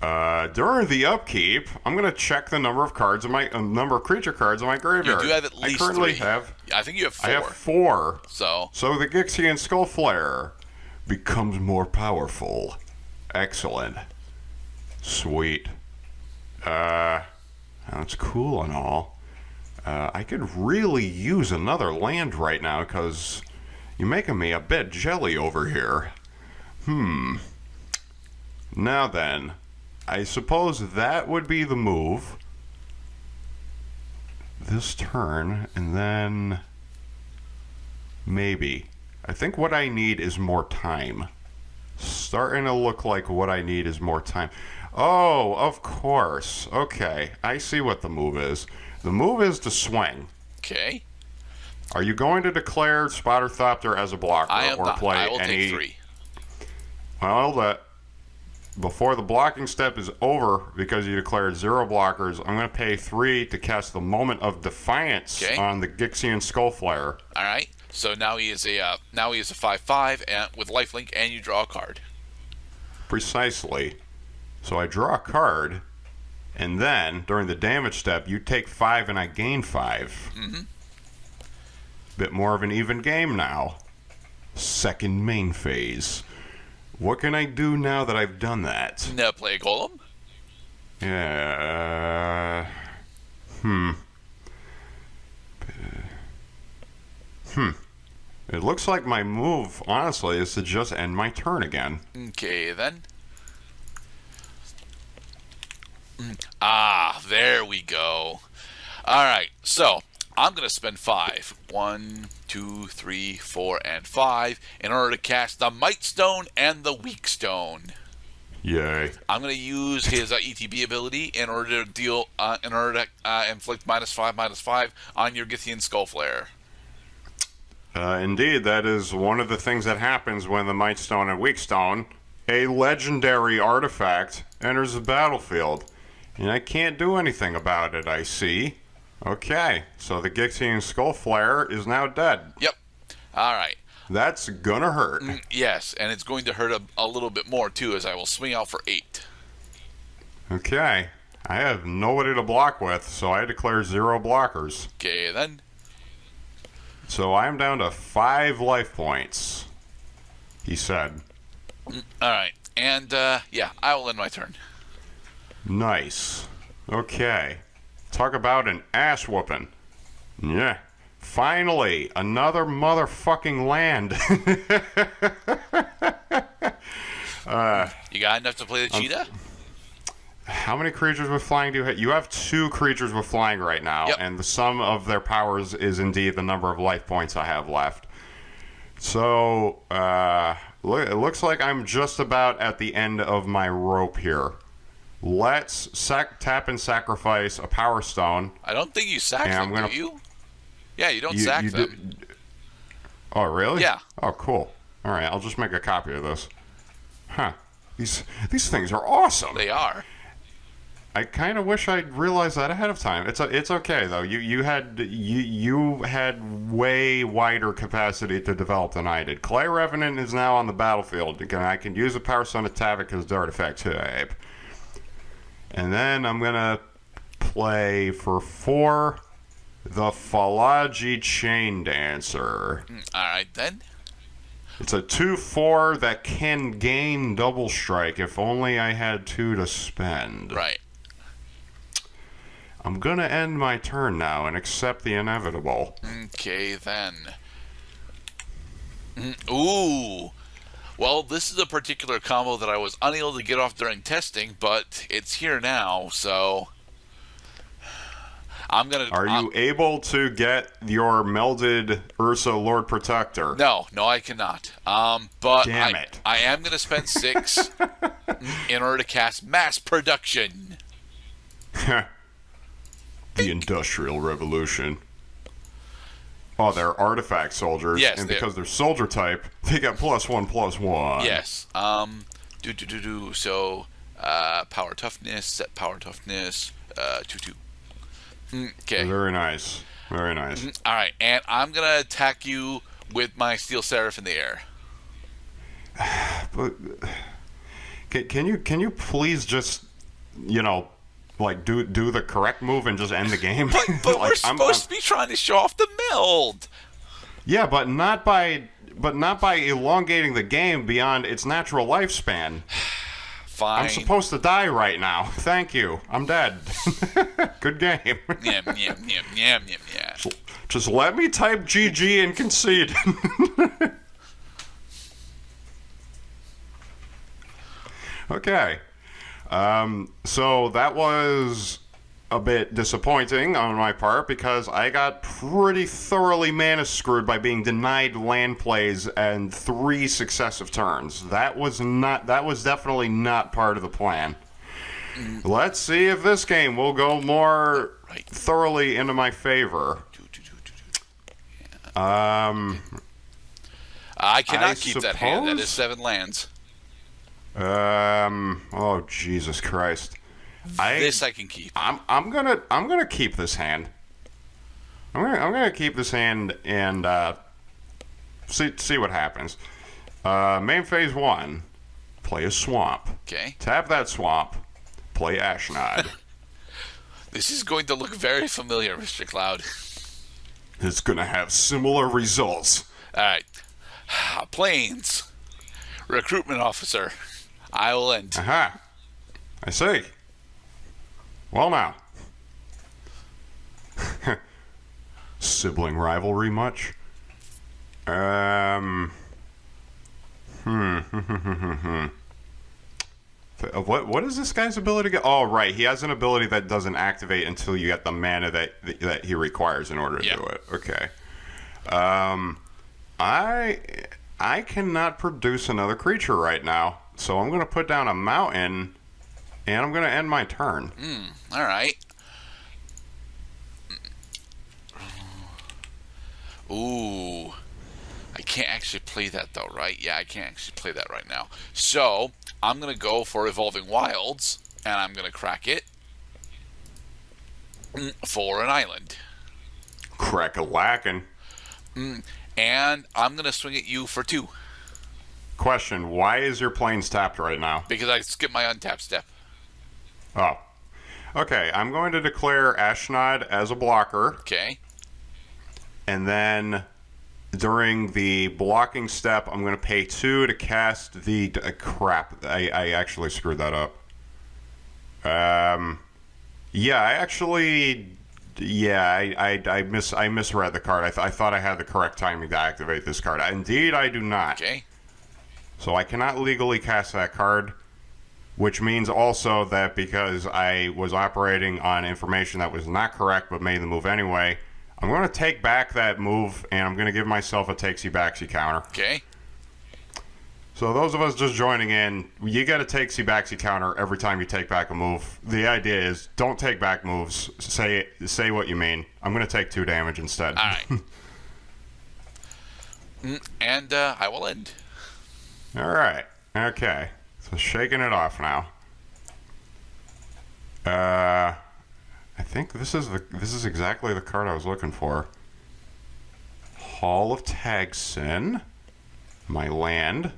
During the upkeep, I'm going to check the number of cards in my number of creature cards in my graveyard. You do have at least I currently 3. have. I think you have 4. I have 4. So the Gixian Skullflare becomes more powerful. Excellent. Sweet. That's cool and all. I could really use another land right now because you're making me a bit jelly over here. Now then, I suppose that would be the move. This turn, and then maybe. I think what I need is more time. Starting to look like what I need is more time. Oh, of course. Okay, I see what the move is. The move is to swing. okay. Are you going to declare Spotter Thopter as a blocker I am or not. play I will any? take 3. Well, before the blocking step is over, because you declared 0 blockers, I'm going to pay 3 to cast the Moment of Defiance on the Gixian Skullflare. All right. So now he is a 5/5 and with lifelink, and you draw a card. Precisely. So I draw a card, and then during the damage step, you take 5 and I gain 5. Mm-hmm. Bit more of an even game now. Second main phase. What can I do now that I've done that? Now play a golem. Yeah. It looks like my move, honestly, is to just end my turn again. Okay, then. There we go. All right, so I'm going to spend 5. 1, 2, 3, 4, and 5 in order to cast the Might Stone and the Weak Stone. Yay. I'm going to use his ETB ability in order to deal, inflict -5/-5 on your Githian Skullflare. Indeed, that is one of the things that happens when the Might Stone and Weak Stone, a legendary artifact, enters the battlefield. And I can't do anything about it, I see. Okay, so the Gixian Skullflare is now dead. Yep. All right. That's gonna hurt. Yes, and it's going to hurt a little bit more, too, as I will swing out for 8. Okay. I have nobody to block with, so I declare 0 blockers. Okay, then. So I'm down to 5 life points, he said. All right. And, yeah, I will end my turn. Nice. Okay. Talk about an ass whooping. Yeah. Finally, another motherfucking land. You got enough to play the cheetah? How many creatures with flying do you have? You have 2 creatures with flying right now, Yep. and the sum of their powers is indeed the number of life points I have left. So, it looks like I'm just about at the end of my rope here. Let's tap and sacrifice a Power Stone. I don't think you sack them, do you? Yeah, you don't sack them. Oh, really? Yeah. Oh, cool. All right, I'll just make a copy of this. Huh. These things are awesome. They are. I kind of wish I'd realized that ahead of time. It's okay though. You had way wider capacity to develop than I did. Clay Revenant is now on the battlefield. Again, I can use a Power Stone to tap it because it's artifact type. And then I'm gonna play for 4 the Phalaji Chain Dancer. All right, then. It's a 2/4 that can gain double strike if only I had 2 to spend. Right. I'm gonna end my turn now and accept the inevitable. Okay, then. Ooh. Well, this is a particular combo that I was unable to get off during testing, but it's here now, so I'm gonna. Are you able to get your melded Ursa Lord Protector? No, I cannot. But Damn it. I am gonna spend 6 in order to cast Mass Production. The Industrial Revolution. Oh, they're artifact soldiers, Yes, and because they're soldier type, they get +1/+1. Yes. So, power toughness, set power toughness, 2/2. Okay. Very nice. Very nice. All right, and I'm gonna attack you with my Steel Seraph in the air. But can you please just like do the correct move and just end the game. But Like, we're supposed to be trying to show off the meld. Yeah, but not by elongating the game beyond its natural lifespan. Fine. I'm supposed to die right now. Thank you. I'm dead. Good game. Yeah. Just let me type GG and concede. Okay. So that was a bit disappointing on my part because I got pretty thoroughly mana screwed by being denied land plays and 3 successive turns. That was definitely not part of the plan. Let's see if this game will go more thoroughly into my favor. I cannot keep that hand. That is 7 lands. Oh Jesus Christ! This I can keep. I'm gonna keep this hand. I'm gonna keep this hand and see what happens. Main phase 1, play a swamp. Okay. Tap that swamp. Play Ashnod. This is going to look very familiar, Mr. Cloud. It's gonna have similar results. All right. Planes. Recruitment officer. I will end. Aha. I see. Well now. Sibling rivalry much? What is this guy's ability? Oh, right. He has an ability that doesn't activate until you get the mana that he requires in order to do it. Okay. I cannot produce another creature right now, so I'm going to put down a mountain, and I'm going to end my turn. All right. Ooh. I can't actually play that, though, right? Yeah, I can't actually play that right now. So, I'm going to go for Evolving Wilds, and I'm going to crack it for an island. Crack-a-lackin'. And I'm going to swing at you for 2. Question, why is your planes tapped right now? Because I skipped my untap step. Oh. Okay, I'm going to declare Ashnod as a blocker. Okay. And then during the blocking step, I'm going to pay 2 to cast the... crap, I actually screwed that up. Yeah, I actually... Yeah, I misread the card. I thought I had the correct timing to activate this card. Indeed, I do not. Okay. So I cannot legally cast that card, which means also that because I was operating on information that was not correct but made the move anyway, I'm going to take back that move, and I'm going to give myself a takesy-backsy counter. Okay. So those of us just joining in, you get a takesy-backsy counter every time you take back a move. The idea is don't take back moves. Say what you mean. I'm going to take 2 damage instead. All right. And I will end. All right. Okay. So shaking it off now. I think this is exactly the card I was looking for. Hall of Tagsin. My land.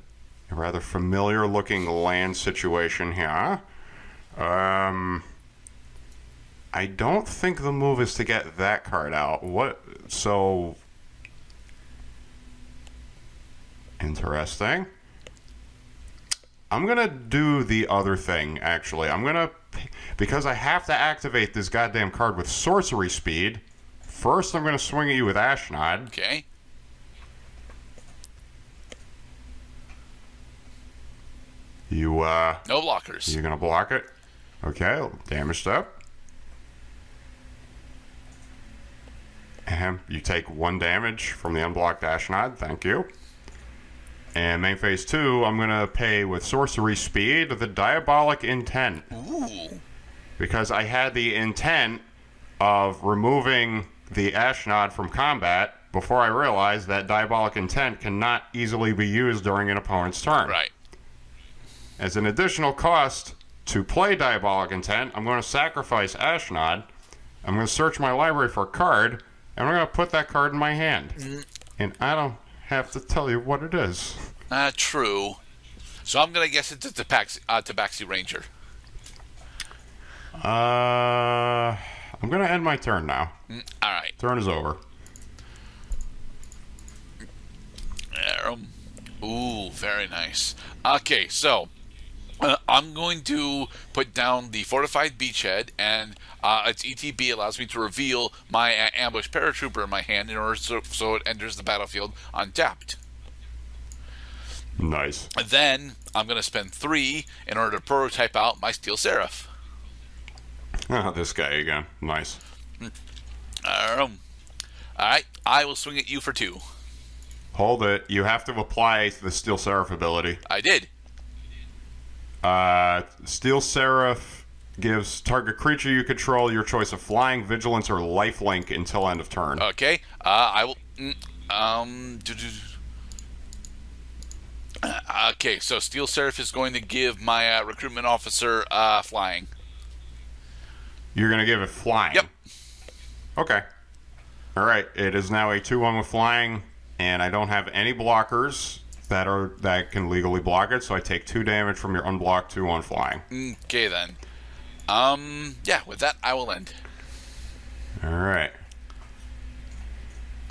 A rather familiar looking land situation here. I don't think the move is to get that card out. So interesting. I'm gonna do the other thing, actually. Because I have to activate this goddamn card with sorcery speed. First, I'm gonna swing at you with Ashnod. Okay. No blockers. You're gonna block it? Okay, damaged up. And you take 1 damage from the unblocked Ashnod, thank you. And main phase 2, I'm gonna pay with sorcery speed the Diabolic Intent. Ooh. Because I had the intent of removing the Ashnod from combat before I realized that Diabolic Intent cannot easily be used during an opponent's turn. Right. As an additional cost to play Diabolic Intent, I'm going to sacrifice Ashnod. I'm going to search my library for a card, and I'm going to put that card in my hand. And I don't have to tell you what it is. True. So I'm going to guess it's a Tabaxi Ranger. I'm gonna end my turn now. All right. Turn is over. Ooh, very nice. Okay, so I'm going to put down the fortified beachhead, and its ETB allows me to reveal my ambush paratrooper in my hand in order so it enters the battlefield untapped. Nice. And then I'm going to spend 3 in order to prototype out my Steel Seraph. Oh, this guy again. Nice. All right, I will swing at you for 2. Hold it. You have to apply the Steel Seraph ability. I did. Steel Seraph gives target creature you control your choice of flying, vigilance, or lifelink until end of turn. Okay, I will. Okay, so Steel Seraph is going to give my recruitment officer flying. You're going to give it flying? Yep. Okay. All right. It is now a 2-1 with flying, and I don't have any blockers that can legally block it, so I take 2 damage from your unblocked 2-1 flying. Okay, then. Yeah, with that, I will end. All right.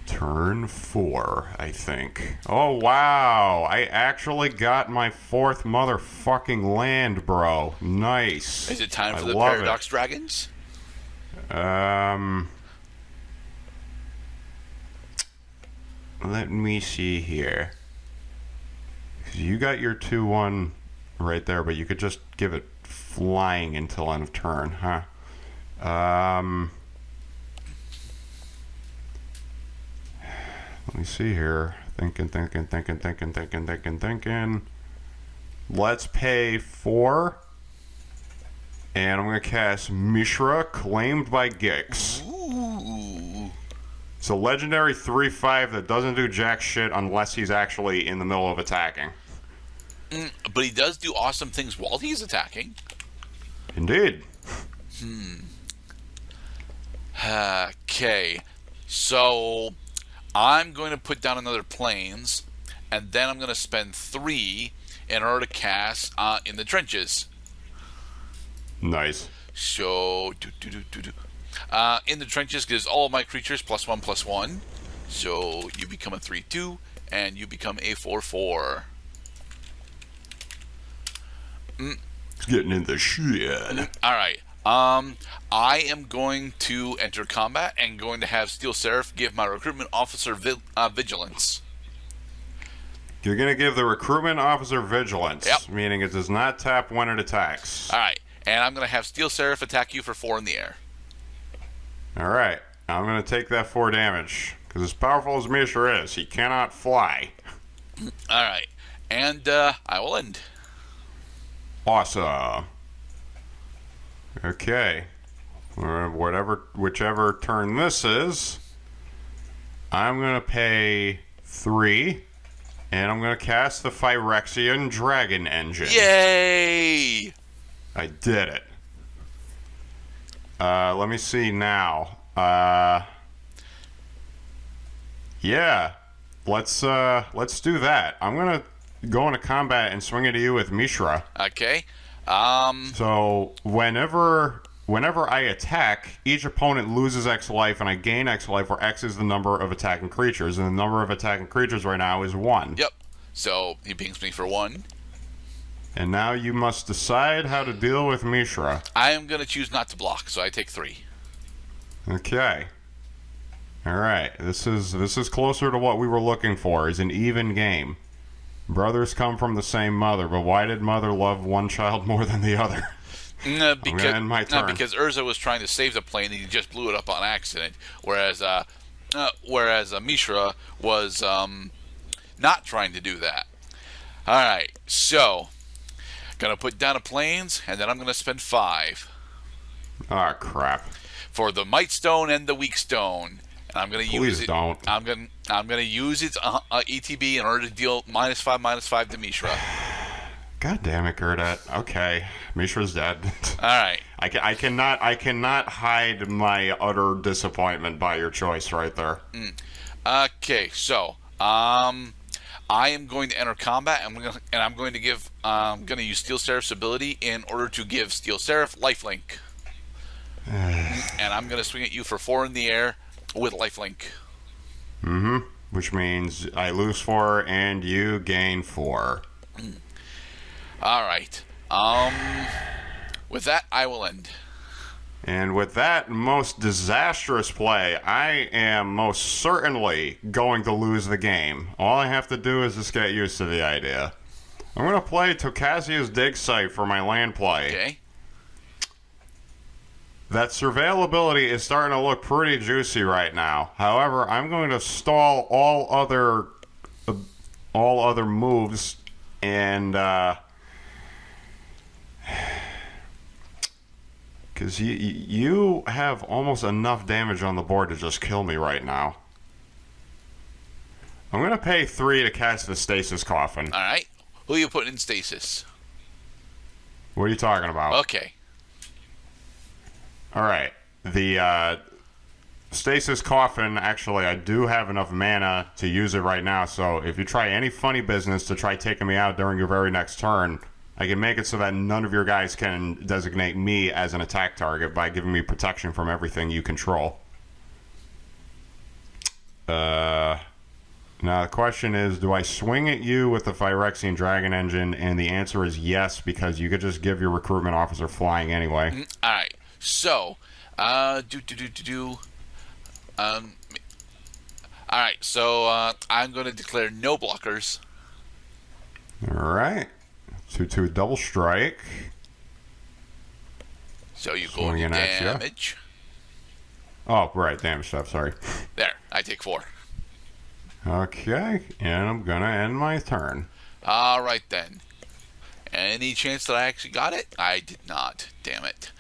Turn 4, I think. Oh, wow. I actually got my 4th motherfucking land, bro. Nice. Is it time for the love Paradox Dragons? Let me see here. You got your 2-1 right there, but you could just give it flying until end of turn, huh? Let me see here. Thinking. Let's pay 4. And I'm going to cast Mishra, claimed by Gix. Ooh. It's a legendary 3/5 that doesn't do jack shit unless he's actually in the middle of attacking. But he does do awesome things while he's attacking. Indeed. Okay. So I'm going to put down another planes, and then I'm going to spend 3 in order to cast in the trenches. Nice. So in the trenches gives all of my creatures +1/+1. So you become a 3/2, and you become a 4/4. It's getting in the shit. All right. I am going to enter combat and going to have Steel Seraph give my recruitment officer vigilance. You're going to give the recruitment officer vigilance, Yep. meaning it does not tap when it attacks. All right. And I'm going to have Steel Seraph attack you for 4 in the air. All right. I'm going to take that 4 damage. Because as powerful as Mishra is, he cannot fly. All right. And I will end. Awesome. Okay. Whichever turn this is, I'm going to pay 3, and I'm going to cast the Phyrexian Dragon Engine. Yay! I did it. Let me see now. Yeah. Let's do that. I'm going to go into combat and swing it at you with Mishra. Okay. So whenever I attack, each opponent loses X life, and I gain X life, where X is the number of attacking creatures, and the number of attacking creatures right now is 1. Yep. So he pings me for 1. And now you must decide how to deal with Mishra. I am going to choose not to block, so I take 3. Okay. All right. This is closer to what we were looking for. Is an even game. Brothers come from the same mother, but why did mother love one child more than the other? Because Urza was trying to save the plane and he just blew it up on accident, whereas Mishra was not trying to do that. All right, so gonna put down a planes, and then I'm gonna spend 5 Oh crap! for the Might Stone and the Weak Stone. And I'm gonna use it. Don't. I'm gonna use its ETB in order to deal -5/-5 to Mishra. God damn it, Gerdat. Okay, Mishra's dead. All right. I cannot hide my utter disappointment by your choice right there. Okay, so I am going to enter combat, and I'm going to use Steel Seraph's ability in order to give Steel Seraph lifelink. And I'm going to swing at you for 4 in the air with lifelink. Which means I lose 4 and you gain 4. All right. With that, I will end. And with that most disastrous play, I am most certainly going to lose the game. All I have to do is just get used to the idea. I'm going to play Tokazia's dig site for my land play. Okay. That surveillability is starting to look pretty juicy right now. However, I'm going to stall all other moves and because you have almost enough damage on the board to just kill me right now. I'm going to pay 3 to cast the Stasis Coffin. All right. Who are you putting in stasis? What are you talking about? Okay. All right. The Stasis Coffin, actually, I do have enough mana to use it right now, so if you try any funny business to try taking me out during your very next turn, I can make it so that none of your guys can designate me as an attack target by giving me protection from everything you control. Now the question is, do I swing at you with the Phyrexian Dragon Engine? And the answer is yes, because you could just give your recruitment officer flying anyway. All right. So, all right. So I'm going to declare no blockers. All right. 2/2 double strike. So you go Swinging into at ya. damage. Oh, right. Damage stuff. Sorry. There. I take 4. Okay. And I'm going to end my turn. All right, then. Any chance that I actually got it? I did not. Damn it.